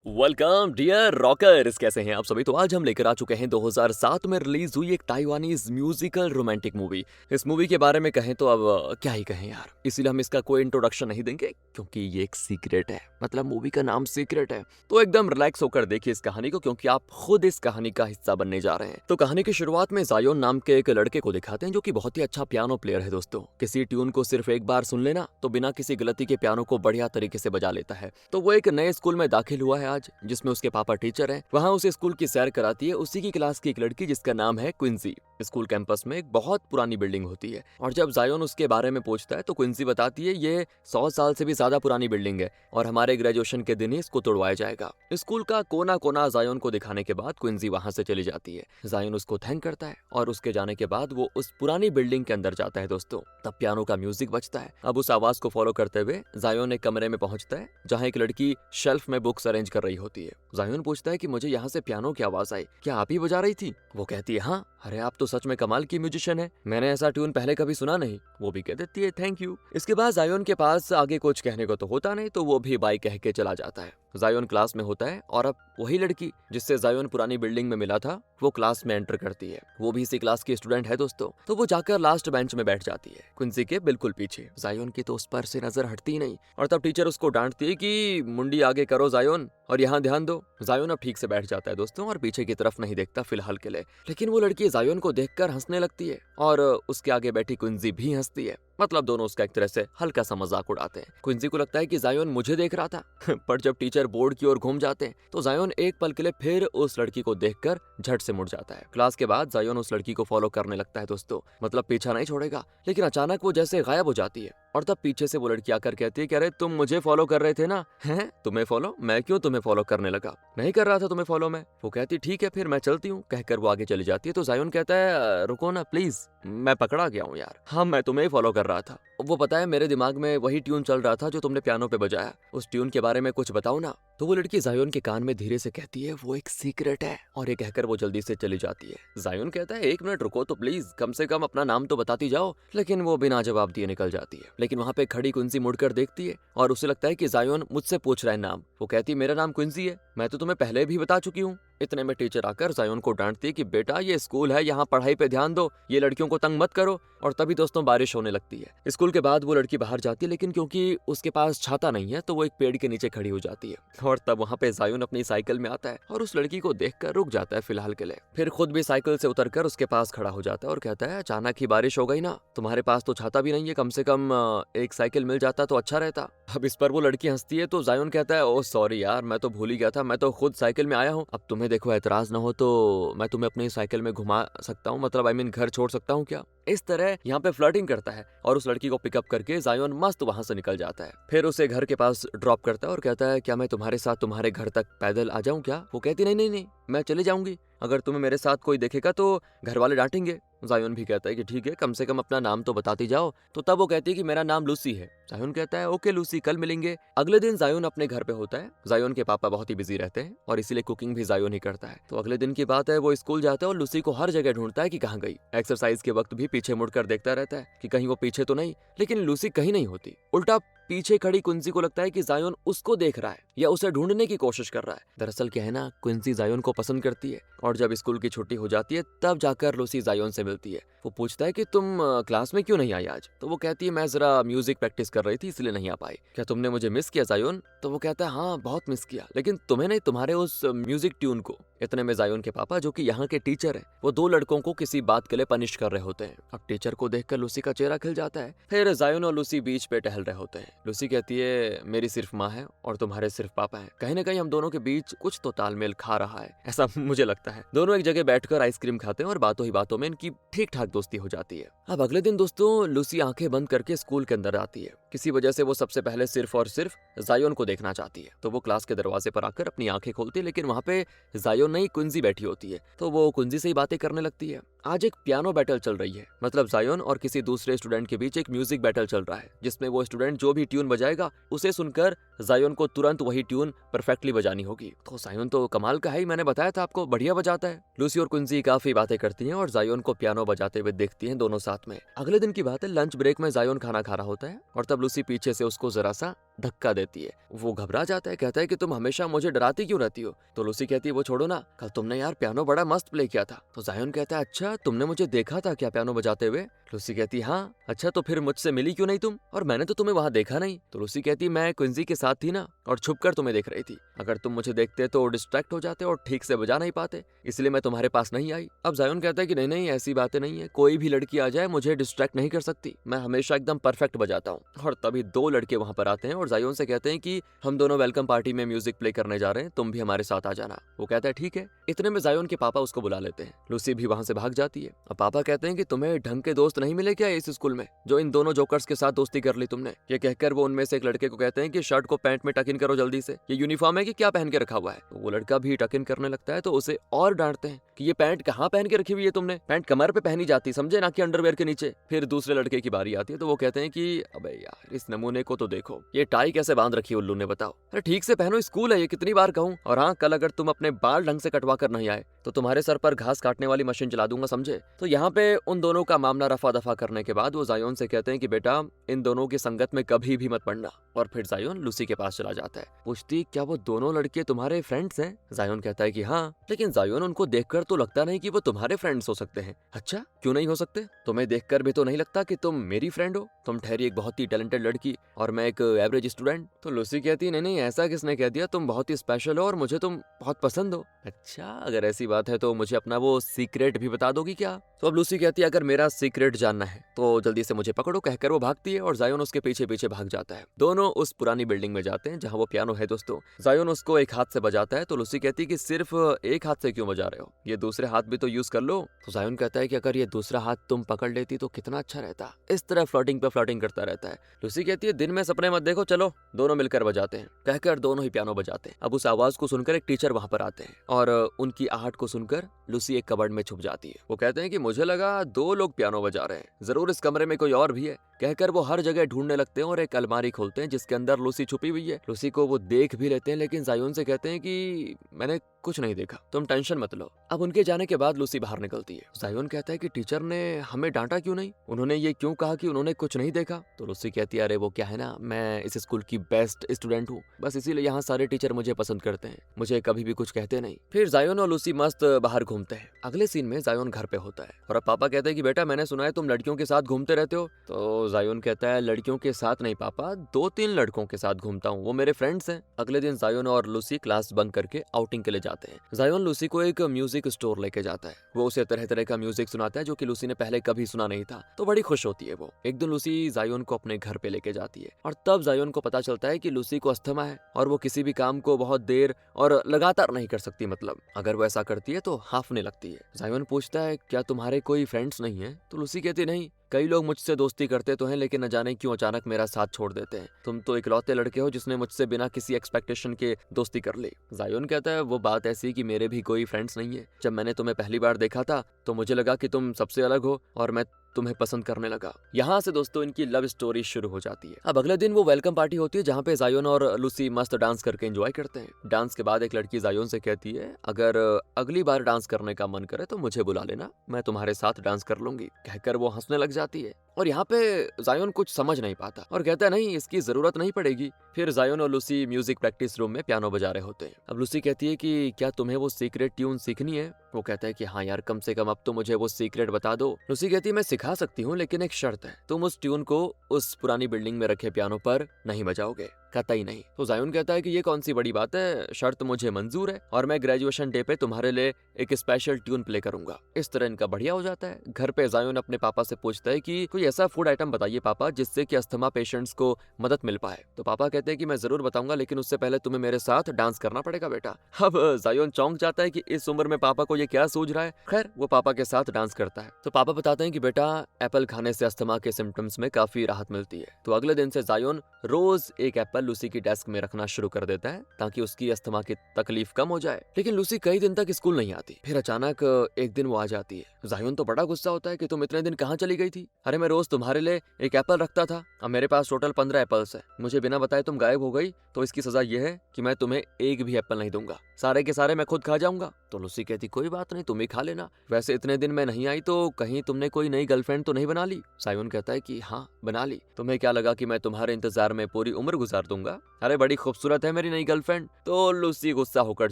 Welcome dear rockers, कैसे हैं आप सभी। तो आज हम लेकर आ चुके हैं 2007 में रिलीज हुई एक ताइवानीज म्यूजिकल रोमांटिक मूवी। इस मूवी के बारे में कहें तो अब क्या ही कहें यार, इसीलिए हम इसका कोई इंट्रोडक्शन नहीं देंगे क्योंकि ये एक सीक्रेट है, मतलब मूवी का नाम सीक्रेट है। तो एकदम रिलैक्स होकर देखिए इस कहानी को क्योंकि आप खुद इस कहानी का हिस्सा बनने जा रहे हैं। तो कहानी की शुरुआत में जायोन नाम के एक लड़के को दिखाते हैं जो कि बहुत ही अच्छा पियानो प्लेयर है दोस्तों। किसी ट्यून को सिर्फ एक बार सुन लेना तो बिना किसी गलती के पियानो को बढ़िया तरीके से बजा लेता है। तो वो एक नए स्कूल में दाखिल हुआ है आज, जिसमें उसके पापा टीचर हैं। वहाँ उसे स्कूल की सैर कराती है उसी की क्लास की एक लड़की जिसका नाम है क्विंसी। स्कूल कैंपस में एक बहुत पुरानी बिल्डिंग होती है और जब जायोन उसके बारे में पूछता है तो क्विंसी बताती है ये 100 साल से भी ज्यादा पुरानी बिल्डिंग है और हमारे ग्रेजुएशन के दिन ही इसको तोड़वाया जाएगा। स्कूल का कोना कोना जायोन को दिखाने के बाद क्विंसी वहां से चली जाती है। जायोन उसको थैंक करता है और उसके जाने के बाद वो उस पुरानी बिल्डिंग के अंदर जाता है दोस्तों। तब पियानो का म्यूजिक बजता है। अब उस आवाज को फॉलो करते हुए जायोन एक कमरे में पहुंचता है जहाँ एक लड़की शेल्फ में बुक्स अरेंज कर रही होती है। जायोन पूछता है कि मुझे यहाँ से पियानो की आवाज आई, क्या आप ही बजा रही थी? वो कहती है हाँ, अरे आप तो सच में कमाल की म्यूजिशियन है, मैंने ऐसा ट्यून पहले कभी सुना नहीं। वो भी कह देती है थैंक यू। इसके बाद जायोन के पास आगे कुछ कहने को तो होता नहीं, तो वो भी बाय कह के चला जाता है। जायोन क्लास में होता है और अब वही लड़की जिससे जायोन पुरानी बिल्डिंग में मिला था वो क्लास में एंटर करती है। वो भी इसी क्लास की स्टूडेंट है दोस्तों। तो वो जाकर लास्ट बेंच में बैठ जाती है, क्विंसी के बिल्कुल पीछे। जायोन की तो उस पर से नजर हटती नहीं और तब टीचर उसको डांटती है कि मुंडी आगे करो जायोन और यहाँ ध्यान दो। जायोन अब ठीक से बैठ जाता है दोस्तों और पीछे की तरफ नहीं देखता फिलहाल के लिए। लेकिन वो लड़की जायोन को देखकर हंसने लगती है और उसके आगे बैठी क्विंसी भी हंसती है। मतलब दोनों उसका एक तरह से हल्का सा मजाक उड़ाते हैं। क्विंसी को लगता है कि जायोन मुझे देख रहा था पर जब टीचर बोर्ड की ओर घूम जाते हैं तो जायोन एक पल के लिए फिर उस लड़की को देखकर झट से मुड़ जाता है। क्लास के बाद जायोन उस लड़की को फॉलो करने लगता है दोस्तों, मतलब पीछा नहीं छोड़ेगा। लेकिन अचानक वो जैसे गायब हो जाती है और तब पीछे से वो लड़की आकर कहती है कि अरे तुम मुझे फॉलो कर रहे थे ना? हैं तुम्हें फॉलो? मैं क्यों तुम्हें फॉलो करने लगा? नहीं कर रहा था तुम्हें फॉलो मैं। वो कहती ठीक है फिर मैं चलती हूँ, कहकर वो आगे चली जाती है। तो जायोन कहता है रुको ना प्लीज, मैं पकड़ा गया हूँ यार। हाँ मैं तुम्हें ही फॉलो कर रहा था। वो पता है मेरे दिमाग में वही ट्यून चल रहा था जो तुमने पियानो पे बजाया, उस ट्यून के बारे में कुछ बताओ ना। तो वो लड़की जायोन के कान में धीरे से कहती है वो एक सीक्रेट है और ये कहकर वो जल्दी से चली जाती है। जायोन कहता है एक मिनट रुको तो प्लीज, कम से कम अपना नाम तो बताती जाओ। लेकिन वो बिना जवाब दिए निकल जाती है। लेकिन वहाँ पे खड़ी क्विंसी मुड़कर देखती है और उसे लगता है कि जायोन मुझसे पूछ रहा है नाम। वो कहती है मेरा नाम क्विंसी है, मैं तो तुम्हें पहले भी बता चुकी हूँ। इतने में टीचर आकर जायोन को डांटती है कि बेटा ये स्कूल है, यहाँ पढ़ाई पे ध्यान दो, ये लड़कियों को तंग मत करो। और तभी दोस्तों बारिश होने लगती है। स्कूल के बाद वो लड़की बाहर जाती है लेकिन क्योंकि उसके पास छाता नहीं है तो वो एक पेड़ के नीचे खड़ी हो जाती है। और तब वहाँ पे जायोन अपनी साइकिल में आता है और उस लड़की को देखकर रुक जाता है फिलहाल के लिए। फिर खुद भी साइकिल से उतरकर उसके पास खड़ा हो जाता है और कहता है अचानक ही बारिश हो गई ना, तुम्हारे पास तो छाता भी नहीं है, कम से कम एक साइकिल मिल जाता तो अच्छा रहता। अब इस पर वो लड़की हंसती है तो जायोन कहता है ओ सॉरी यार, मैं तो भूल ही गया था, मैं तो खुद साइकिल में आया हूँ। अब तुम्हें देखो एतराज ना हो तो मैं तुम्हें अपनी साइकिल में घुमा सकता हूँ, मतलब आई मीन घर छोड़ सकता हूँ क्या? इस तरह यहाँ पे फ्लर्टिंग करता है और उस लड़की को पिकअप करके जायोन मस्त वहां से निकल जाता है। फिर उसे घर के पास ड्रॉप करता है और कहता है क्या मैं तुम्हारे साथ तुम्हारे घर तक पैदल आ जाऊं क्या? वो कहती नहीं नहीं नहीं, मैं चली जाऊंगी, अगर तुम्हें मेरे साथ कोई देखेगा तो घर वाले डांटेंगे। जायोन भी कहता है कि ठीक है, कम से कम अपना नाम तो बताती जाओ। तो तब वो कहती है कि मेरा नाम लूसी है। जायोन कहता है ओके लूसी, कल मिलेंगे। अगले दिन जायोन अपने घर पे होता है। जायोन के पापा बहुत ही बिजी रहते हैं और इसीलिए कुकिंग भी जायोन ही करता है। तो अगले दिन की बात है, वो स्कूल जाता है और लूसी को हर जगह ढूंढता है कि कहाँ गई। एक्सरसाइज के वक्त भी पीछे मुड़कर देखता रहता है कि कहीं वो पीछे तो नहीं, लेकिन लूसी कहीं नहीं होती। उल्टा पीछे खड़ी क्विंसी को लगता है कि जायोन उसको देख रहा है या उसे ढूंढने की कोशिश कर रहा है। दरअसल क्या है ना, क्विंसी जायोन को पसंद करती है और जब स्कूल की छुट्टी हो जाती है तब जाकर लूसी जायोन से मिलती है। वो पूछता है कि तुम क्लास में क्यों नहीं आई आज? तो वो कहती है मैं जरा म्यूजिक प्रैक्टिस कर रही थी इसलिए नहीं आ पाई। क्या तुमने मुझे मिस किया जायोन? तो वो कहता है हाँ बहुत मिस किया, लेकिन तुम्हें नहीं, तुम्हारे उस म्यूजिक ट्यून को। इतने में जायोन के पापा जो कि यहाँ के टीचर हैं, वो दो लड़कों को किसी बात के लिए पनिश कर रहे होते हैं। अब टीचर को देखकर लूसी का चेहरा खिल जाता है। फिर जायोन और लूसी बीच पे टहल रहे होते हैं। लूसी कहती है मेरी सिर्फ माँ है और तुम्हारे सिर्फ पापा है, कहीं ना कहीं हम दोनों के बीच कुछ तो तालमेल खा रहा है, ऐसा मुझे लगता है। दोनों एक जगह बैठकर आइसक्रीम खाते हैं और बातों ही बातों में इनकी ठीक ठाक दोस्ती हो जाती है। अब अगले दिन दोस्तों लूसी आंखें बंद करके स्कूल के अंदर आती है। किसी वजह से वो सबसे पहले सिर्फ और सिर्फ जायोन को देखना चाहती है। तो वो क्लास के दरवाजे पर आकर अपनी आंखें खोलती है, लेकिन वहाँ पे जायोन नहीं क्विंसी बैठी होती है। तो वो क्विंसी से ही बातें करने लगती है। आज एक पियानो बैटल चल रही है, मतलब जायोन और किसी दूसरे स्टूडेंट के बीच एक म्यूजिक बैटल चल रहा है, जिसमें वो स्टूडेंट जो भी ट्यून बजाएगा उसे सुनकर जायोन को तुरंत वही ट्यून परफेक्टली बजानी होगी। तो जायोन तो कमाल का है ही, मैंने बताया था आपको, बढ़िया बजाता है। लूसी और क्विंसी काफी बातें करती हैं और जायोन को पियानो बजाते हुए देखती हैं दोनों साथ में। अगले दिन की बात है, लंच ब्रेक में जायोन खाना खा रहा होता है और तब लूसी पीछे से उसको जरा सा धक्का देती है। वो घबरा जाता है, कहता है कि तुम हमेशा मुझे डराती क्यों रहती हो? तो लूसी कहती है वो छोड़ो ना, कल तुमने यार पियानो बड़ा मस्त प्ले किया था। तो जायोन कहता है अच्छा तुमने मुझे देखा था क्या पियानो बजाते हुए? लूसी कहती है हाँ। अच्छा तो फिर मुझसे मिली क्यों नहीं तुम? और मैंने तो तुम्हें वहां देखा नहीं। तो लूसी कहती मैं क्विंसी के साथ थी ना, और छुप कर तुम्हें देख रही थी। अगर तुम मुझे देखते तो डिस्ट्रैक्ट हो जाते और ठीक से बजा नहीं पाते, इसलिए मैं तुम्हारे पास नहीं आई। अब जायोन कहता है कि नहीं नहीं ऐसी बातें नहीं है, कोई भी लड़की आ जाए मुझे डिस्ट्रैक्ट नहीं कर सकती, मैं हमेशा एकदम परफेक्ट बजाता हूँ। और तभी दो लड़के वहां पर आते हैं और जायोन से कहते हैं कि हम दोनों वेलकम पार्टी में म्यूजिक प्ले करने जा रहे हैं, तुम भी हमारे साथ आ जाना। वो कहता है ठीक है। इतने में जायोन के पापा उसको बुला लेते हैं। लूसी भी वहां से भाग जाती है। अब पापा कहते हैं कि तुम्हें ढंग के दोस्त नहीं मिले क्या इस स्कूल में, जो इन दोनों जोकर्स के साथ दोस्ती कर ली तुमने? ये कहकर वो उनमें से एक लड़के को कहते हैं कि शर्ट को पैंट में टक इन करो जल्दी से, ये यूनिफॉर्म है कि क्या पहन के रखा हुआ है? तो वो लड़का भी टक इन करने लगता है, तो उसे और डांटते हैं कि ये पैंट कहाँ पहन के रखी हुई है तुमने, पैंट कमर पे पहनी जाती समझे, ना कि अंडरवेयर के नीचे। फिर दूसरे लड़के की बारी आती है, तो वो कहते हैं कि अबे यार इस नमूने को तो देखो, ये टाई कैसे बांध रखी है उल्लू ने, बताओ। अरे ठीक से पहनो, स्कूल है ये, कितनी बार कहूँ। और हाँ कल अगर तुम अपने बाल ढंग से कटवा कर नहीं आए तो तुम्हारे सर पर घास काटने वाली मशीन चला दूंगा, समझे। तो यहाँ पे उन दोनों का मामला रफा दफा करने के बाद वो जायोन से कहते हैं कि बेटा इन दोनों की संगत में कभी भी मत पड़ना। और फिर जायोन लूसी के पास चला जाता है। पूछती क्या वो दोनों लड़के तुम्हारे फ्रेंड्स हैं? जायोन कहता है कि हाँ, लेकिन जायोन उनको देखकर तो लगता नहीं कि वो तुम्हारे फ्रेंड्स हो सकते हैं। अच्छा क्यों नहीं हो सकते? तुम्हें देखकर भी तो नहीं लगता कि तुम मेरी फ्रेंड हो, तुम ठहरी एक बहुत ही टैलेंटेड लड़की और मैं एक एवरेज स्टूडेंट। तो लूसी कहती है नहीं नहीं ऐसा किसने कह दिया, तुम बहुत ही स्पेशल हो और मुझे तुम बहुत पसंद हो। अच्छा अगर ऐसी बात है तो मुझे अपना वो सीक्रेट भी बता दोगी क्या? तो अब लूसी कहती है अगर मेरा सीक्रेट जानना है तो जल्दी से मुझे पकड़ो, कहकर वो भागती है और जायोन उसके पीछे पीछे भाग जाता है। दोनों उस पुरानी बिल्डिंग में जाते हैं जहाँ वो पियानो है दोस्तों। जायोन उसको एक हाथ से बजाता है, तो लूसी कहती है कि सिर्फ एक हाथ से क्यों बजा रहे हो, ये दूसरे हाथ भी तो यूज कर लो। तो जायोन कहता है कि अगर ये दूसरा हाथ तुम पकड़ लेती तो कितना अच्छा रहता। इस तरह फ्लर्टिंग पे फ्लर्टिंग करता रहता है। लूसी कहती है दिन में सपने मत देखो, चलो दोनों मिलकर बजाते हैं, कहकर दोनों ही पियानो बजाते हैं। अब उस आवाज को सुनकर एक टीचर वहां पर आते हैं और उनकी आहट को सुनकर लूसी एक कबर्ड में छुप जाती है। वो कहते हैं कि मुझे लगा दो लोग पियानो बजा रहे हैं, जरूर इस कमरे में कोई और भी है, कहकर वो हर जगह ढूंढने लगते हैं और एक अलमारी खोलते हैं जिसके अंदर लूसी छुपी हुई है। लूसी को वो देख भी लेते हैं, लेकिन जायोन से कहते हैं कि मैंने कुछ नहीं देखा, तुम टेंशन मत लो। अब उनके जाने के बाद लूसी बाहर निकलती है। जायोन कहता है कि टीचर ने हमें डांटा क्यों नहीं, उन्होंने ये क्यों कहा कि उन्होंने कुछ नहीं देखा? तो लूसी कहती है अरे वो क्या है ना, मैं इस स्कूल की बेस्ट स्टूडेंट हूँ, बस इसीलिए यहाँ सारे टीचर मुझे पसंद करते हैं, मुझे कभी भी कुछ कहते नहीं। फिर जायोन और लूसी मस्त बाहर घूमते हैं। अगले सीन में जायोन घर पे होता है और अब पापा कहते हैं कि बेटा मैंने सुना है तुम लड़कियों के साथ घूमते रहते हो। तो जायोन कहता है लड़कियों के साथ नहीं पापा, 2-3 लड़कों के साथ घूमता हूँ, वो मेरे फ्रेंड्स हैं। अगले दिन जायोन और लूसी क्लास बंक करके आउटिंग के लिए जाते हैं। जायोन लूसी को एक म्यूजिक स्टोर लेके जाता है, वो उसे तरह तरह का म्यूजिक सुनाता है जो कि लूसी ने पहले कभी सुना नहीं था, तो बड़ी खुश होती है वो। एक दिन लूसी जायोन को अपने घर पे लेके जाती है और तब जायोन को पता चलता है कि लूसी को अस्थमा है और वो किसी भी काम को बहुत देर और लगातार नहीं कर सकती, मतलब अगर वो ऐसा करती है तो हांफने लगती है। जायोन पूछता है क्या तुम्हारे कोई फ्रेंड्स नहीं है? तो लूसी कहती नहीं, कई लोग मुझसे दोस्ती करते तो हैं लेकिन न जाने क्यों अचानक मेरा साथ छोड़ देते हैं, तुम तो इकलौते लड़के हो जिसने मुझसे बिना किसी एक्सपेक्टेशन के दोस्ती कर ली। जायोन कहता है वो बात ऐसी कि मेरे भी कोई फ्रेंड्स नहीं है, जब मैंने तुम्हें पहली बार देखा था तो मुझे लगा कि तुम सबसे अलग हो और मैं तुम्हें पसंद करने लगा। यहाँ से दोस्तों इनकी लव स्टोरी शुरू हो जाती है। अब अगले दिन वो वेलकम पार्टी होती है जहाँ पे जायोन और लूसी मस्त डांस करके एंजॉय करते हैं। डांस के बाद एक लड़की जायोन से कहती है अगर अगली बार डांस करने का मन करे तो मुझे बुला लेना, मैं तुम्हारे साथ डांस कर लूंगी, कहकर वो हंसने लग जाती है। और यहाँ पे जायोन कुछ समझ नहीं पाता और कहता है नहीं इसकी जरूरत नहीं पड़ेगी। फिर जायोन और लूसी म्यूजिक प्रैक्टिस रूम में पियानो बजा रहे होते हैं। अब लूसी कहती है कि क्या तुम्हें वो सीक्रेट ट्यून सीखनी है? वो कहता है कि हाँ यार कम से कम अब तो मुझे वो सीक्रेट बता दो। लूसी कहती है मैं सिखा सकती हूँ लेकिन एक शर्त है, तुम उस ट्यून को उस पुरानी बिल्डिंग में रखे पियानो पर नहीं बजाओगे, कतई नहीं। तो जायोन कहता है कि ये कौन सी बड़ी बात है, शर्त मुझे मंजूर है और मैं ग्रेजुएशन डे पे तुम्हारे लिए एक स्पेशल ट्यून प्ले करूंगा। इस तरह इनका बढ़िया हो जाता है। घर पे जायोन अपने पापा से पूछता है कि कोई ऐसा फूड आइटम बताइए पापा जिससे कि अस्थमा पेशेंट्स को मदद मिल पाए। तो पापा कहते हैं कि मैं जरूर बताऊंगा लेकिन उससे पहले तुम्हें मेरे साथ डांस करना पड़ेगा बेटा। अब जायोन चौंक जाता है कि इस उम्र में पापा को ये क्या सूझ रहा है। खैर वो पापा के साथ डांस करता है। तो पापा बताते हैं कि बेटा एप्पल खाने से अस्थमा के सिम्टम्स में काफी राहत मिलती है। तो अगले दिन से जायोन रोज एक एप्पल लूसी की डेस्क में रखना शुरू कर देता है ताकि उसकी अस्थमा की तकलीफ कम हो जाए। लेकिन लूसी कई दिन तक स्कूल नहीं आती। फिर अचानक एक दिन वो आ जाती है। जायोन तो बड़ा गुस्सा होता है कि तुम इतने दिन कहाँ चली गई थी? अरे मैं रोज तुम्हारे लिए एक एप्पल रखता था, अब मेरे पास टोटल 15 एप्पल्स है, मुझे बिना बताए तुम गायब हो गई, तो इसकी सजा यह है कि मैं तुम्हें एक भी एप्पल नहीं दूंगा, सारे के सारे मैं खुद खा जाऊंगा। तो लूसी कहती कोई बात नहीं, तुम ही खा लेना, वैसे इतने दिन मैं नहीं आई तो कहीं तुमने कोई नई गर्लफ्रेंड तो नहीं बना ली? जायोन कहता है कि हाँ बना ली, तुम्हें क्या लगा कि मैं तुम्हारे इंतजार में पूरी उम्र गुजार कर दूंगा। अरे बड़ी खूबसूरत है मेरी नई गर्लफ्रेंड। तो लूसी गुस्सा होकर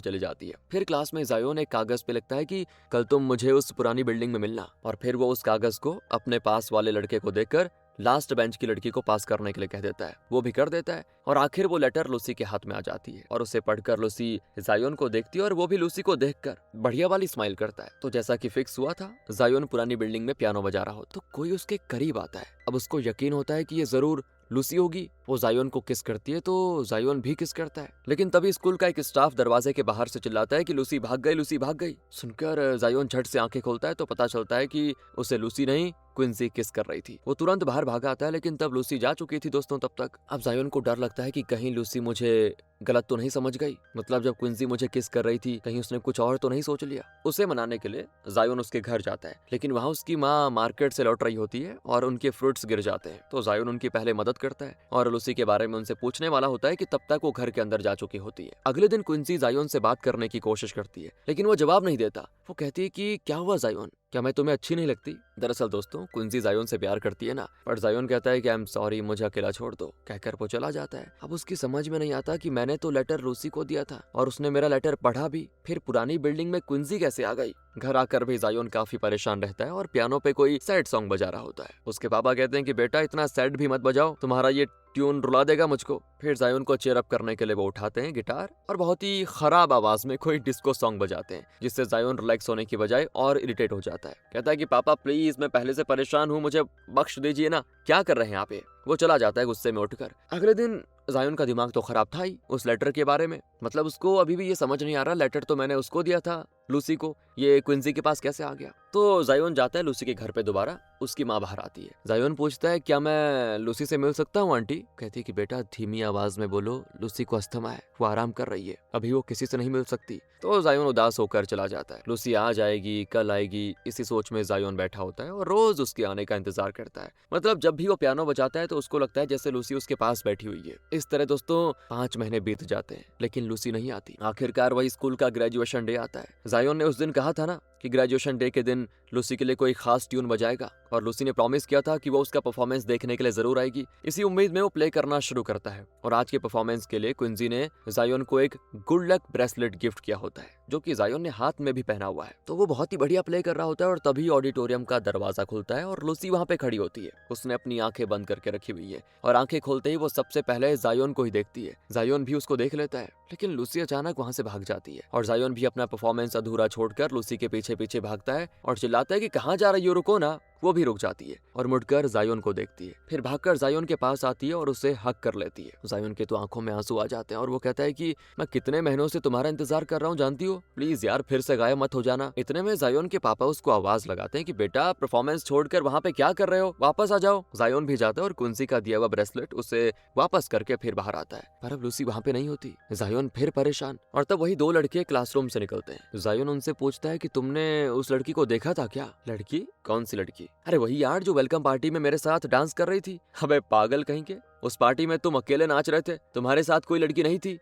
चली जाती है। फिर क्लास में जायोन एक कागज पे लिखता है कि कल तुम मुझे उस पुरानी बिल्डिंग में मिलना, और फिर वो उस कागज को अपने पास वाले लड़के को देकर लास्ट बेंच की लड़की को पास करने के लिए कह देता है। वो भी कर देता है और आखिर वो लेटर लूसी के हाथ में आ जाती है और उसे पढ़कर लूसी जायोन को देखती है और वो भी लूसी को देखकर बढ़िया वाली स्माइल करता है। तो जैसा कि फिक्स हुआ था, जायोन पुरानी बिल्डिंग में पियानो बजा रहा हो तो कोई उसके करीब आता है। अब उसको यकीन होता है कि ये जरूर लूसी होगी। वो जायोन को किस करती है तो जायोन भी किस करता है, लेकिन तभी स्कूल का एक स्टाफ दरवाजे के बाहर से चिल्लाता है कि लूसी भाग गई, लूसी भाग गई। सुनकर जायोन झट से आंखें खोलता है तो पता चलता है कि उसे लूसी नहीं क्विंसी किस कर रही थी। वो तुरंत बाहर भागा आता है, लेकिन तब लूसी जा चुकी थी दोस्तों तब तक। अब जायोन को डर लगता है कि कहीं लूसी मुझे गलत तो नहीं समझ गई, मतलब जब क्विंसी मुझे किस कर रही थी कहीं उसने कुछ और तो नहीं सोच लिया। उसे मनाने के लिए जायोन उसके घर जाता है, लेकिन वहाँ उसकी माँ मार्केट से लौट रही होती है और उनके फ्रूट्स गिर जाते हैं। तो जायोन उनकी पहले मदद करता है और लूसी के बारे में उनसे पूछने वाला होता है कि तब तक वो घर के अंदर जा चुकी होती है। अगले दिन क्विंसी जायोन से बात करने की कोशिश करती है, लेकिन वो जवाब नहीं देता। वो कहती है कि क्या हुआ जायोन, क्या मैं तुम्हें अच्छी नहीं लगती? दरअसल दोस्तों क्विंसी जायोन से प्यार करती है ना, पर जायोन कहता है कि आई एम सॉरी, मुझे अकेला छोड़ दो, कहकर वो चला जाता है। अब उसकी समझ में नहीं आता कि मैंने तो लेटर लूसी को दिया था और उसने मेरा लेटर पढ़ा भी, फिर पुरानी बिल्डिंग में क्विंसी कैसे आ गई? घर आकर भी जायोन काफी परेशान रहता है और पियानो पे कोई सैड सॉन्ग बजा रहा होता है। उसके पापा कहते हैं कि बेटा इतना सैड भी मत बजाओ, तुम्हारा ये ट्यून रुला देगा मुझको। फिर जायोन को चेयर अप करने के लिए वो उठाते हैं गिटार और बहुत ही खराब आवाज में कोई डिस्को सॉन्ग बजाते हैं, जिससे जायोन रिलैक्स होने की बजाय और इरिटेट हो जाता है। कहता है कि पापा प्लीज, मैं पहले से परेशान हूँ, मुझे बख्श दीजिए ना, क्या कर रहे हैं आप ये? वो चला जाता है गुस्से में उठकर। अगले दिन जायोन का दिमाग तो खराब था ही उस लेटर के बारे में, मतलब उसको अभी भी ये समझ नहीं आ रहा लेटर तो मैंने उसको दिया था लूसी को, ये क्विंसी के पास कैसे आ गया? तो जायोन जाता है लूसी के घर पे दोबारा। उसकी माँ बाहर आती है। जायोन पूछता है क्या मैं लूसी से मिल सकता हूँ आंटी? कहती है कि बेटा धीमी आवाज में बोलो, लूसी को अस्थमा है, वो आराम कर रही है, अभी वो किसी से नहीं मिल सकती। तो जायोन उदास होकर चला जाता है। लूसी आ जाएगी, कल आएगी, इसी सोच में जायोन बैठा होता है और रोज उसके आने का इंतजार करता है। मतलब जब भी वो पियानो बजाता है तो उसको लगता है जैसे लूसी उसके पास बैठी हुई है। इस तरह दोस्तों 5 महीने बीत जाते हैं, लेकिन लूसी नहीं आती। आखिरकार वही स्कूल का ग्रेजुएशन डे आता है। जायोन ने उस दिन कहा था ना कि ग्रेजुएशन डे के दिन लूसी के लिए कोई खास ट्यून बजाएगा, और लूसी ने प्रॉमिस किया था कि वो उसका परफॉर्मेंस देखने के लिए जरूर आएगी। इसी उम्मीद में वो प्ले करना शुरू करता है और आज के परफॉर्मेंस के लिए क्विंसी ने जायोन को एक गुड लक ब्रेसलेट गिफ्ट किया होता है, जो कि जायोन ने हाथ में भी पहना हुआ है। तो वो बहुत ही बढ़िया प्ले कर रहा होता है और तभी ऑडिटोरियम का दरवाजा खुलता है और लूसी वहाँ पे खड़ी होती है। उसने अपनी आंखें बंद करके रखी हुई है और आंखें खोलते ही वो सबसे पहले जायोन को ही देखती है। जायोन भी उसको देख लेता है, लेकिन लूसी अचानक वहाँ से भाग जाती है और जायोन भी अपना परफॉर्मेंस अधूरा छोड़कर लूसी के पीछे पीछे भागता है और चिल्लाता है कि कहाँ जा रही हो, रुको ना। वो भी रुक जाती है और मुड़कर जायोन को देखती है, फिर भागकर जायोन के पास आती है और उसे हक कर लेती है। जायोन के तो आंखों में आंसू आ जाते हैं और वो कहता है कि मैं कितने महीनों से तुम्हारा इंतजार कर रहा हूँ, जानती हो, प्लीज यार फिर से गायब मत हो जाना। इतने में जायोन के पापा उसको आवाज लगाते हैं कि बेटा परफॉर्मेंस छोड़कर वहाँ पे क्या कर रहे हो, वापस आ जाओ। जायोन भी जाता है और क्विंसी का दिया हुआ ब्रेसलेट उसे वापस करके फिर बाहर आता है, पर अब लूसी वहाँ पे नहीं होती। जायोन फिर परेशान, और तब वही 2 लड़के क्लासरूम से निकलते हैं। जायोन उनसे पूछता है कि तुमने उस लड़की को देखा था क्या? लड़की? कौन सी लड़की? अरे वही यार जो वेलकम पार्टी में मेरे साथ डांस कर रही थी। अबे पागल कहीं के, उस पार्टी में तुम अकेले नाच रहे थे, तुम्हारे साथ कोई लड़की नहीं थी।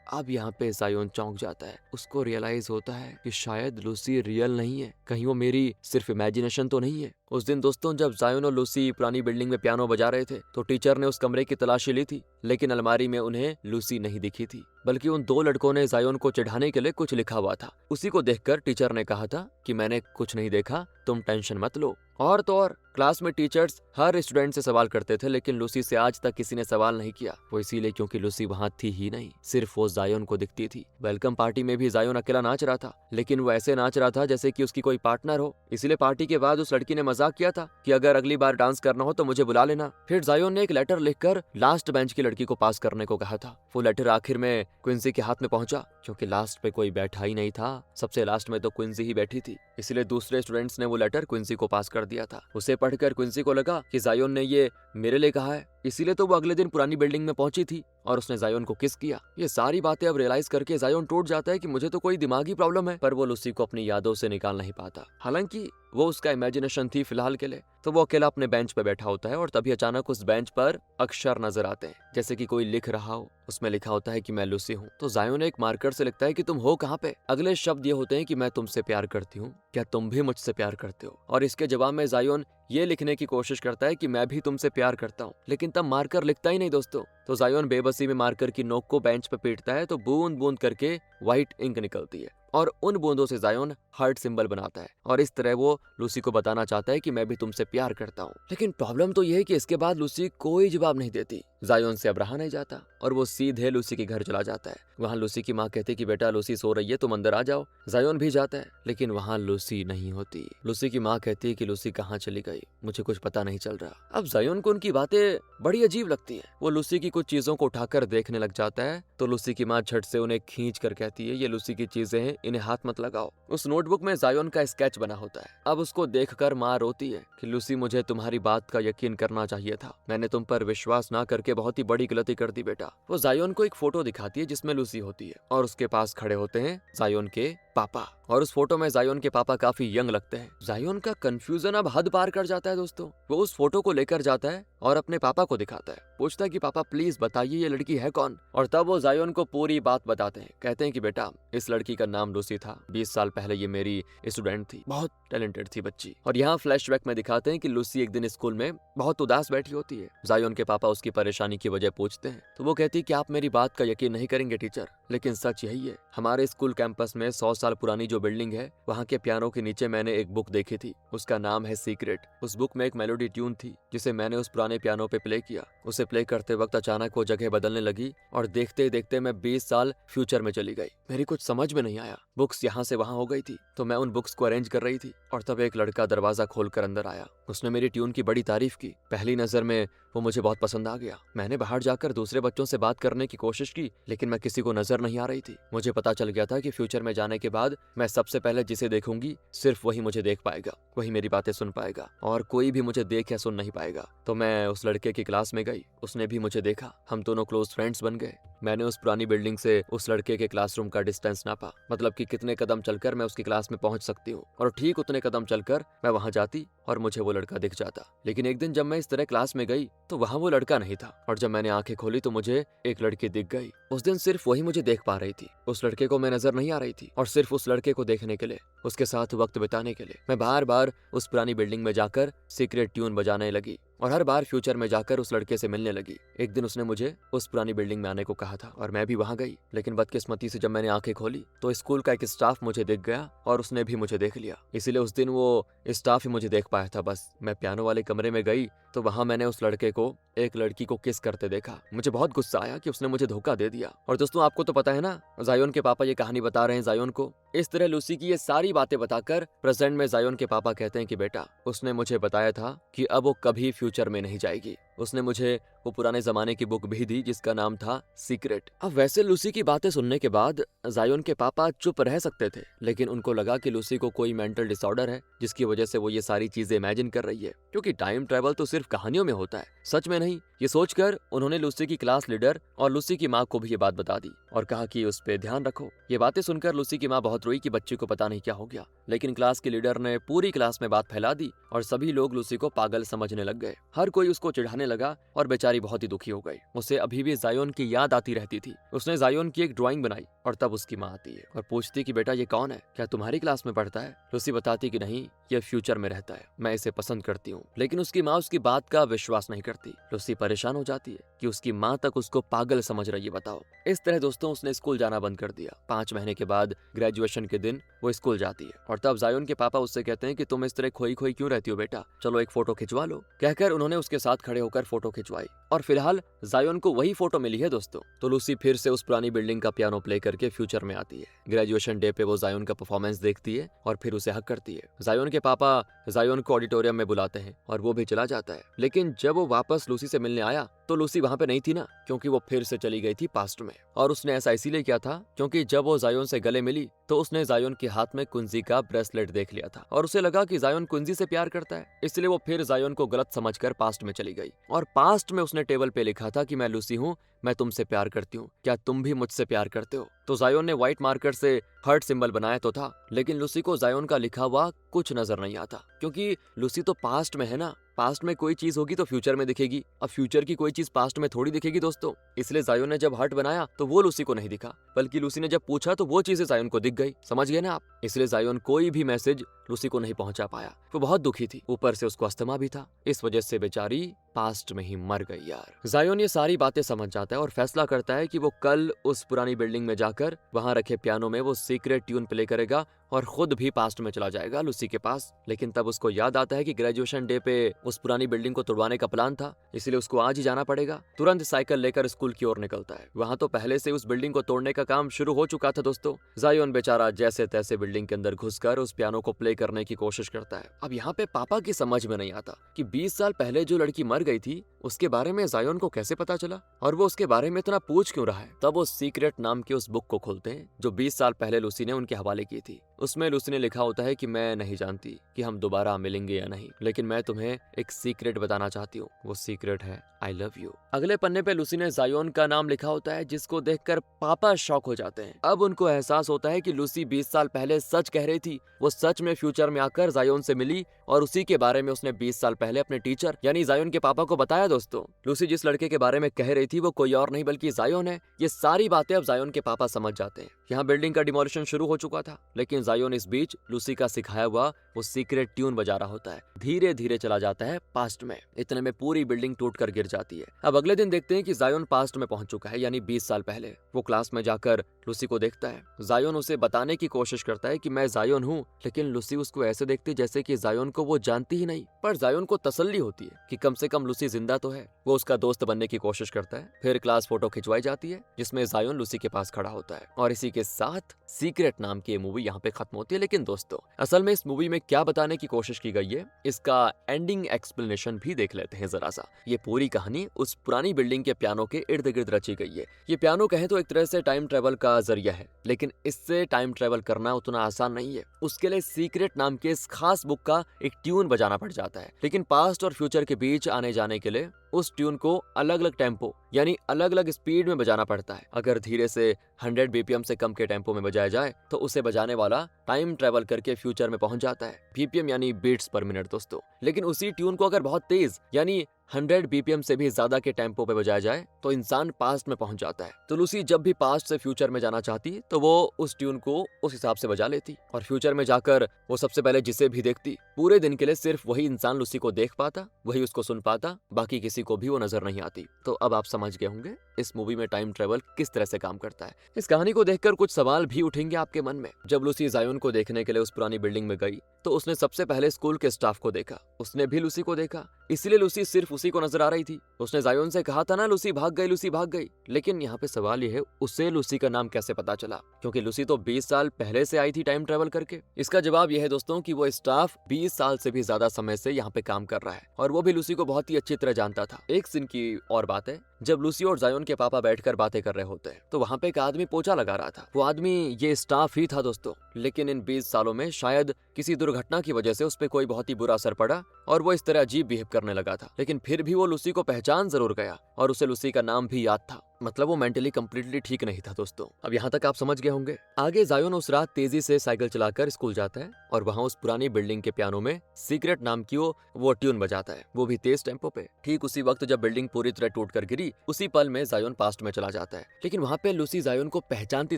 अब यहाँ पे जायोन चौंक जाता है। उसको रियलाइज होता है कि शायद लूसी रियल नहीं है, कहीं वो मेरी सिर्फ इमेजिनेशन तो नहीं है। उस दिन दोस्तों जब जायोन और लूसी पुरानी बिल्डिंग में पियानो बजा रहे थे तो टीचर ने उस कमरे की तलाशी ली थी, लेकिन अलमारी में उन्हें लूसी नहीं दिखी थी, बल्कि उन 2 लड़कों ने जायोन को चिढ़ाने के लिए कुछ लिखा हुआ था। उसी को देखकर टीचर ने कहा था कि मैंने कुछ नहीं देखा, तुम टेंशन मत लो। और तो और क्लास में टीचर्स हर स्टूडेंट से सवाल करते थे, लेकिन लूसी से आज तक किसी ने सवाल नहीं किया। वो इसीलिए क्योंकि लूसी वहाँ थी ही नहीं, सिर्फ वो जायोन को दिखती थी। वेलकम पार्टी में भी जायोन अकेला नाच रहा था, लेकिन वो ऐसे नाच रहा था जैसे कि उसकी कोई पार्टनर हो। इसीलिए पार्टी के बाद उस लड़की ने मजाक किया था कि अगर अगली बार डांस करना हो तो मुझे बुला लेना। फिर जायोन ने एक लेटर लिखकर लास्ट बेंच की लड़की को पास करने को कहा था। वो लेटर आखिर में क्विंसी के हाथ में पहुंचा, क्योंकि लास्ट पे कोई बैठा ही नहीं था, सबसे लास्ट में तो क्विंसी ही बैठी थी। इसलिए दूसरे स्टूडेंट्स ने वो लेटर क्विंसी को पास कर दिया था। उसे पढ़कर क्विंसी को लगा कि जायोन ने ये मेरे लिए कहा है, इसीलिए तो वो अगले दिन पुरानी बिल्डिंग में पहुंची थी और उसने जायोन को किस किया। ये सारी बातें अब रियलाइज करके जायोन टूट जाता है कि मुझे तो कोई दिमागी प्रॉब्लम है, पर वो लूसी को अपनी यादों से निकाल नहीं पाता। हालांकि वो उसका इमेजिनेशन थी फिलहाल के लिए, तो वो अकेला अपने बेंच पे बैठा होता है और तभी अचानक उस बेंच पर अक्षर नजर आते हैं, जैसे कि कोई लिख रहा हो। उसमें लिखा होता है कि मैं लूसी हूँ। तो जायोन एक मार्कर से लिखता है कि तुम हो कहाँ पे। अगले शब्द ये होते हैं कि मैं तुमसे प्यार करती हूँ, क्या तुम भी मुझसे प्यार करते हो। और इसके जवाब में जायोन ये लिखने की कोशिश करता है कि मैं भी तुमसे प्यार करता हूँ, लेकिन तब मार्कर लिखता ही नहीं दोस्तों। तो जायोन बेबसी में मार्कर की नोक को बेंच पे पीटता है तो बूंद बूंद करके व्हाइट इंक निकलती है और उन बूंदों से जायोन हार्ट सिंबल बनाता है और इस तरह वो लूसी को बताना चाहता है कि मैं भी तुमसे प्यार करता हूँ। लेकिन प्रॉब्लम तो ये है कि इसके बाद लूसी कोई जवाब नहीं देती। जायोन से अब रहा नहीं जाता और वो सीधे लूसी के घर चला जाता है। वहाँ लूसी की माँ कहती है कि बेटा लूसी सो रही है, तुम अंदर आ जाओ। जायोन भी जाता है लेकिन वहाँ लूसी नहीं होती। लूसी की माँ कहती है कि लूसी कहाँ चली गई, मुझे कुछ पता नहीं चल रहा। अब जायोन को उनकी बातें बड़ी अजीब लगती है। वो लूसी की कुछ चीजों को उठाकर देखने लग जाता है तो लूसी की माँ झट से उन्हें खींच कर कहती है ये लूसी की चीजें हैं, इन्हें हाथ मत लगाओ। उस नोटबुक में जायोन का स्केच बना होता है। अब उसको देखकर माँ रोती है कि लूसी मुझे तुम्हारी बात का यकीन करना चाहिए था, मैंने तुम पर विश्वास ना करके बहुत ही बड़ी गलती कर दी बेटा। वो जायोन को एक फोटो दिखाती है जिसमें लूसी होती है और उसके पास खड़े होते हैं जायोन के पापा। और उस फोटो में जायोन के पापा काफी यंग लगते हैं। जायोन का कंफ्यूजन अब हद पार कर जाता है दोस्तों। वो उस फोटो को लेकर जाता है और अपने पापा को दिखाता है, पूछता है कि पापा प्लीज बताइए ये लड़की है कौन। और तब वो जायोन को पूरी बात बताते हैं। कहते हैं कि बेटा इस लड़की का नाम लूसी था, 20 साल पहले ये मेरी स्टूडेंट थी, बहुत टैलेंटेड थी बच्ची। और यहाँ फ्लैशबैक में दिखाते हैं कि लूसी एक दिन स्कूल में बहुत उदास बैठी होती है। जायोन के पापा उसकी परेशानी की वजह पूछते हैं तो वो कहती है कि आप मेरी बात का यकीन नहीं करेंगे टीचर, लेकिन सच यही है। हमारे स्कूल कैंपस में 100 साल पुरानी जो बिल्डिंग है वहाँ के पियानो के नीचे मैंने एक बुक देखी थी, उसका नाम है सीक्रेट। उस बुक में एक मेलोडी ट्यून थी जिसे मैंने उस पुराने पियानो पे प्ले किया। उसे प्ले करते वक्त अचानक वो जगह बदलने लगी और देखते देखते मैं 20 साल फ्यूचर में चली गई। मेरी कुछ समझ में नहीं आया, बुक्स यहाँ से वहाँ हो गई थी। तो मैं उन बुक्स को अरेंज कर रही थी और तब एक लड़का दरवाजा खोलकर अंदर आया। उसने मेरी ट्यून की बड़ी तारीफ की। पहली नजर में वो मुझे बहुत पसंद आ गया। मैंने बाहर जाकर दूसरे बच्चों से बात करने की कोशिश की लेकिन मैं किसी को नजर नहीं आ रही थी। मुझे पता चल गया था कि फ्यूचर में जाने के बाद मैं सबसे पहले जिसे देखूंगी सिर्फ वही मुझे देख पाएगा, वही मेरी बातें सुन पाएगा और कोई भी मुझे देख या सुन नहीं पाएगा। तो मैं उस लड़के की क्लास में गई, उसने भी मुझे देखा, हम दोनों क्लोज फ्रेंड्स बन गए। मैंने उस पुरानी बिल्डिंग से उस लड़के के क्लासरूम का डिस्टेंस नापा, मतलब कि कितने कदम चलकर मैं उसकी क्लास में पहुंच सकती हूँ, और ठीक उतने कदम चलकर मैं वहां जाती और मुझे वो लड़का दिख जाता। लेकिन एक दिन जब मैं इस तरह क्लास में गई तो वहां वो लड़का नहीं था और जब मैंने आंखें खोली तो मुझे एक लड़की दिख गई। उस दिन सिर्फ वही मुझे देख पा रही थी, उस लड़के को मैं नजर नहीं आ रही थी। और सिर्फ उस लड़के को देखने के लिए, उसके साथ वक्त बिताने के लिए मैं बार बार उस पुरानी बिल्डिंग में जाकर सीक्रेट ट्यून बजाने लगी और हर बार फ्यूचर में जाकर उस लड़के से मिलने लगी। एक दिन उसने मुझे उस पुरानी बिल्डिंग में आने को कहा था और मैं भी वहां गई। लेकिन बदकिस्मती से जब मैंने आंखें खोली तो स्कूल का एक स्टाफ मुझे दिख गया और उसने भी मुझे देख लिया। इसीलिए उस दिन वो स्टाफ ही मुझे देख पाया था। बस मैं पियानो वाले कमरे में गई तो वहां मैंने उस लड़के को एक लड़की को किस करते देखा। मुझे बहुत गुस्सा आया कि उसने मुझे धोखा दे दिया। और दोस्तों आपको तो पता है ना, जायोन के पापा ये कहानी बता रहे हैं जायोन को। इस तरह लूसी की ये सारी बातें बताकर प्रेजेंट में जायोन के पापा कहते हैं कि बेटा उसने मुझे बताया था कि अब वो कभी फ्यूचर में नहीं जाएगी। उसने मुझे वो पुराने जमाने की बुक भी दी जिसका नाम था सीक्रेट। अब वैसे लूसी की बातें सुनने के बाद जायोन के पापा चुप रह सकते थे, लेकिन उनको लगा कि लूसी को कोई मेंटल डिसऑर्डर है जिसकी वजह से वो ये सारी चीजें इमेजिन कर रही है, क्योंकि टाइम ट्रेवल तो सिर्फ कहानियों में होता है, सच में नहीं। ये सोचकर उन्होंने लूसी की क्लास लीडर और लूसी की माँ को भी ये बात बता दी और कहा कि उस पे ध्यान रखो। ये बातें सुनकर लूसी की माँ बहुत रोई कि बच्ची को पता नहीं क्या हो गया, लेकिन क्लास के लीडर ने पूरी क्लास में बात फैला दी और सभी लोग लूसी को पागल समझने लग गए। हर कोई उसको चिढ़ाने लगा और बेचारी बहुत ही दुखी हो गई। उसे अभी भी जायोन की याद आती रहती थी। उसने जायोन की एक ड्राइंग बनाई और तब उसकी माँ आती है और पूछती कि बेटा ये कौन है, क्या तुम्हारी क्लास में पढ़ता है? लूसी बताती कि नहीं, ये फ्यूचर में रहता है, मैं इसे पसंद करती हूँ। लेकिन उसकी माँ उसकी बात का विश्वास नहीं करती। लूसी परेशान हो जाती है कि उसकी माँ तक उसको पागल समझ रही है, बताओ। इस तरह दोस्तों उसने स्कूल जाना बंद कर दिया। 5 महीने के बाद ग्रेजुएशन के दिन वो स्कूल जाती है और तब जायोन के पापा उससे कहते हैं कि तुम इस तरह खोई खोई क्यों रहती हो बेटा, चलो एक फोटो खिंचवा लो। कहकर उन्होंने उसके साथ खड़े होकर फोटो खिंचवाई और फिलहाल जायोन को वही फोटो मिली है दोस्तों। तो लूसी फिर से उस पुरानी बिल्डिंग का पियानो प्ले करके फ्यूचर में आती है। ग्रेजुएशन डे पे वो जायोन का परफॉर्मेंस देखती है और फिर उसे हक करती है। जायोन के पापा जायोन को ऑडिटोरियम में बुलाते हैं और वो भी चला जाता है। लेकिन जब वो वापस लूसी से मिलने आया तो लूसी वहां पे नहीं थी ना, क्योंकि वो फिर से चली गई थी पास्ट में। और उसने ऐसा इसीलिए किया था क्योंकि जब वो जायोन से गले मिली तो उसने जायोन के हाथ में कुंजी का ब्रेसलेट देख लिया था और उसे लगा कि जायोन कुंजी से प्यार करता है, इसलिए वो फिर जायोन को गलत समझकर पास्ट में चली गई और पास्ट में उसने टेबल पे लिखा था कि मैं लूसी हूँ, मैं तुमसे प्यार करती हूँ, क्या तुम भी मुझसे प्यार करते हो। तो जायोन ने व्हाइट मार्कर से हार्ट सिंबल बनाया तो था, लेकिन लूसी को जायोन का लिखा हुआ कुछ नजर नहीं आता, क्योंकि लूसी तो पास्ट में है ना। पास्ट में कोई चीज होगी तो फ्यूचर में दिखेगी, अब फ्यूचर की कोई चीज पास्ट में थोड़ी दिखेगी दोस्तों। इसलिए जायोन ने जब हार्ट बनाया तो वो लूसी को नहीं दिखा, बल्कि लूसी ने जब पूछा तो वो चीजें जायोन को दिख गई। समझ गए ना आप। इसलिए जायोन कोई भी मैसेज लूसी को नहीं पहुंचा पाया। वो बहुत दुखी थी, ऊपर से उसको अस्थमा भी था, इस वजह से बेचारी पास्ट में ही मर गई यार। जायोन ये सारी बातें समझ जाता है और फैसला करता है कि वो कल उस पुरानी बिल्डिंग में जाकर वहां रखे पियानो में वो सीक्रेट ट्यून प्ले करेगा और खुद भी पास्ट में चला जाएगा लूसी के पास। लेकिन तब उसको याद आता है कि ग्रेजुएशन डे पे उस पुरानी बिल्डिंग को तोड़वाने का प्लान था, इसलिए उसको आज ही जाना पड़ेगा। तुरंत साइकिल लेकर स्कूल की ओर निकलता है। वहां तो पहले से उस बिल्डिंग को तोड़ने का काम शुरू हो चुका था दोस्तों। जायोन बेचारा जैसे तैसे बिल्डिंग के अंदर घुसकर उस पियानो को प्ले करने की कोशिश करता है। अब यहाँ पे पापा की समझ में नहीं आता कि 20 साल पहले जो लड़की मर गई थी उसके बारे में जायोन को कैसे पता चला और वो उसके बारे में इतना पूछ क्यों रहा है। तब वो सीक्रेट नाम की उस बुक को खोलते हैं जो 20 साल पहले लूसी ने उनके हवाले की थी। उसमें लूसी ने लिखा होता है कि मैं नहीं जानती कि हम दोबारा मिलेंगे या नहीं, लेकिन मैं तुम्हें एक सीक्रेट बताना चाहती हूँ। वो सीक्रेट है आई लव यू। अगले पन्ने पे लूसी ने जायोन का नाम लिखा होता है, जिसको देखकर पापा शॉक हो जाते हैं। अब उनको एहसास होता है कि लूसी 20 साल पहले सच कह रही थी। वो सच में फ्यूचर में आकर जायोन से मिली और उसी के बारे में उसने 20 साल पहले अपने टीचर यानी जायोन के पापा को बताया। दोस्तों, लूसी जिस लड़के के बारे में कह रही थी वो कोई और नहीं बल्कि जायोन है। ये सारी बातें अब जायोन के पापा समझ जाते हैं। यहाँ बिल्डिंग का डिमोलिशन शुरू हो चुका था, लेकिन जायोन इस बीच लूसी का सिखाया हुआ वो सीक्रेट ट्यून बजा रहा होता है। धीरे धीरे चला जाता है पास्ट में। इतने में पूरी बिल्डिंग टूटकर गिर जाती है। अब अगले दिन देखते हैं कि जायोन पास्ट में पहुंच चुका है, यानी 20 साल पहले। वो क्लास में जाकर लूसी को देखता है। जायोन उसे बताने की कोशिश करता है कि मैं जायोन हूँ, लेकिन लूसी उसको ऐसे देखती जैसे कि जायोन को वो जानती ही नहीं। पर जायोन को तसल्ली होती है कि कम से कम लूसी जिंदा तो है। वो उसका दोस्त बनने की कोशिश करता है। फिर क्लास फोटो खिंचवाई जाती है जिसमें जायोन लूसी के पास खड़ा होता है। और इसी के साथ सीक्रेट नाम की मूवी यहाँ पे खत्म होती है। लेकिन दोस्तों, असल में इस मूवी में क्या बताने की कोशिश की गई है, इसका एंडिंग एक्सप्लेनेशन भी देख लेते हैं जरा सा। ये पूरी कहानी उस पुरानी बिल्डिंग के पियानो के इर्द गिर्द रची गई है। ये पियानो कहें तो एक तरह से टाइम ट्रेवल का जरिया है, लेकिन इससे टाइम ट्रेवल करना उतना आसान नहीं है। उसके लिए सीक्रेट नाम के इस खास बुक का एक ट्यून बजाना पड़ जाता है। लेकिन पास्ट और फ्यूचर के बीच आने जाने के लिए उस ट्यून को अलग अलग टेम्पो यानी अलग अलग स्पीड में बजाना पड़ता है। अगर धीरे से 100 बीपीएम से कम के टेम्पो में बजाया जाए तो उसे बजाने वाला टाइम ट्रेवल करके फ्यूचर में पहुंच जाता है। बीपीएम यानी बीट्स पर मिनट दोस्तों। लेकिन उसी ट्यून को अगर बहुत तेज यानी 100 बीपीएम से भी ज्यादा के टेम्पो पे बजाया जाए तो इंसान पास्ट में पहुंच जाता है। तो लूसी जब भी पास्ट से फ्यूचर में जाना चाहती तो वो उस ट्यून को उस हिसाब से बजा लेती और फ्यूचर में जाकर वो सबसे पहले जिसे भी देखती, पूरे दिन के लिए सिर्फ वही इंसान लूसी को देख पाता, वही उसको सुन पाता, बाकी किसी को भी वो नजर नहीं आती। तो अब आप समझ गए होंगे इस मूवी में टाइम ट्रेवल किस तरह से काम करता है। इस कहानी को देखकर कुछ सवाल भी उठेंगे आपके मन में। जब लूसी जायोन को देखने के लिए उस पुरानी बिल्डिंग में गई तो उसने सबसे पहले स्कूल के स्टाफ को देखा। उसने भी लूसी को देखा, इसलिए लूसी सिर्फ उसी को नजर आ रही थी। उसने जायोन से कहा था ना लूसी भाग गई, लूसी भाग गई। लेकिन यहाँ पे सवाल यह है उसे लूसी का नाम कैसे पता चला, क्योंकि लूसी तो 20 साल पहले से आई थी टाइम ट्रेवल करके। इसका जवाब यह है दोस्तों कि वो स्टाफ 20 साल से भी ज्यादा समय से यहाँ पे काम कर रहा है और वो भी लूसी को बहुत ही अच्छी तरह जानता था। एक सीन की और बात है, जब लूसी और जायोन के पापा बैठकर बातें कर रहे होते हैं तो वहाँ पे एक आदमी पोछा लगा रहा था। वो आदमी ये स्टाफ ही था दोस्तों। लेकिन इन 20 सालों में शायद किसी दुर्घटना की वजह से उस पर कोई बहुत ही बुरा असर पड़ा और वो इस तरह अजीब बिहेव करने लगा था। लेकिन फिर भी वो लूसी को पहचान जरूर गया और उसे लूसी का नाम भी याद था। मतलब वो मेंटली कंप्लीटली ठीक नहीं था दोस्तों। अब यहाँ तक आप समझ गए होंगे। आगे जायोन उस रात तेजी से साइकिल चलाकर स्कूल जाता है और वहाँ उस पुरानी बिल्डिंग के पियानो में सीक्रेट नाम की वो ट्यून बजाता है, वो भी तेज टेम्पो पे। ठीक उसी वक्त जब बिल्डिंग पूरी तरह टूट कर गिरी, उसी पल में जायोन पास्ट में चला जाता है। लेकिन वहाँ पे लूसी जायोन को पहचानती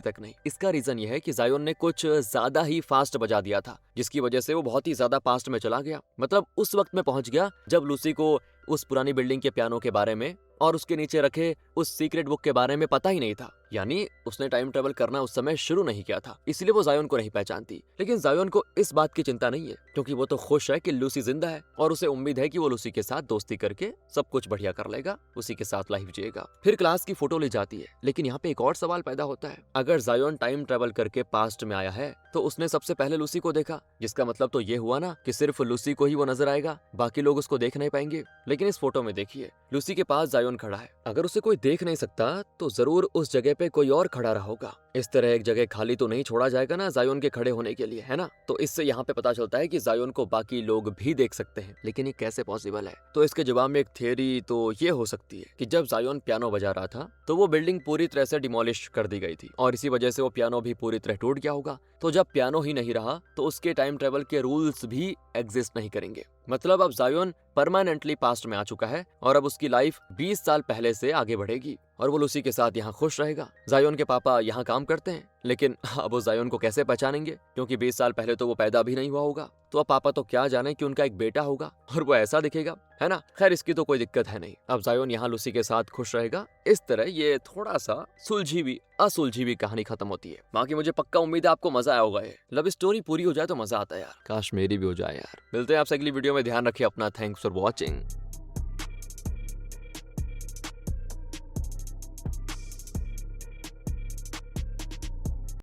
तक नहीं। इसका रीजन ये है कि जायोन ने कुछ ज्यादा ही फास्ट बजा दिया था, जिसकी वजह से वो बहुत ही ज्यादा पास्ट में चला गया। मतलब उस वक्त में पहुंच गया जब लूसी को उस पुरानी बिल्डिंग के पियानो के बारे में और उसके नीचे रखे उस सीक्रेट बुक के बारे में पता ही नहीं था। यानी उसने टाइम ट्रेवल करना उस समय शुरू नहीं किया था, इसलिए वो जायोन को नहीं पहचानती। लेकिन जायोन को इस बात की चिंता नहीं है, क्योंकि वो तो खुश है कि लूसी जिंदा है और उसे उम्मीद है कि वो लूसी के साथ दोस्ती करके सब कुछ बढ़िया कर लेगा, उसी के साथ लाइफ जिएगा। फिर क्लास की फोटो ली जाती है। लेकिन यहाँ पे एक और सवाल पैदा होता है। अगर जायोन टाइम ट्रेवल करके पास्ट में आया है तो उसने सबसे पहले लूसी को देखा, जिसका मतलब तो ये हुआ ना कि सिर्फ लूसी को ही वो नजर आएगा, बाकी लोग उसको देख नहीं पाएंगे। लेकिन इस फोटो में देखिए, लूसी के पास जायोन जायोन खड़ा है। अगर उसे कोई देख नहीं सकता तो जरूर उस जगह पे कोई और खड़ा रहा होगा। इस तरह एक जगह खाली तो नहीं छोड़ा जाएगा ना जायोन के खड़े होने के लिए, है ना। तो इससे यहाँ पे पता चलता है कि जायोन को बाकी लोग भी देख सकते हैं, लेकिन ये कैसे पॉसिबल है। तो इसके जवाब में एक थियरी तो ये हो सकती है कि जब जायोन पियानो बजा रहा था तो वो बिल्डिंग पूरी तरह से डिमोलिश कर दी गई थी और इसी वजह से वो पियानो भी पूरी तरह टूट गया होगा। तो जब पियानो ही नहीं रहा तो उसके टाइम ट्रेवल के रूल्स भी एग्जिस्ट नहीं करेंगे। मतलब अब जायोन परमानेंटली पास्ट में आ चुका है और अब उसकी लाइफ 20 साल पहले से आगे बढ़ेगी और वो लूसी के साथ यहाँ खुश रहेगा। जायोन के पापा यहाँ काम करते हैं, लेकिन अब वो जायोन को कैसे पहचानेंगे, क्योंकि 20 साल पहले तो वो पैदा भी नहीं हुआ होगा। तो अब पापा तो क्या जाने कि उनका एक बेटा होगा और वो ऐसा दिखेगा, है ना। खैर इसकी तो कोई दिक्कत है नहीं, अब जायोन यहाँ लूसी के साथ खुश रहेगा। इस तरह ये थोड़ा सा असुलझी हुई कहानी खत्म होती है। बाकी मुझे पक्का उम्मीद है आपको मजा आया होगा। ये लव स्टोरी पूरी हो जाए तो मजा आता है यार, काश मेरी भी हो जाए यार। मिलते हैं आपसे अगली वीडियो में, ध्यान रखिए अपना। Thanks for watching.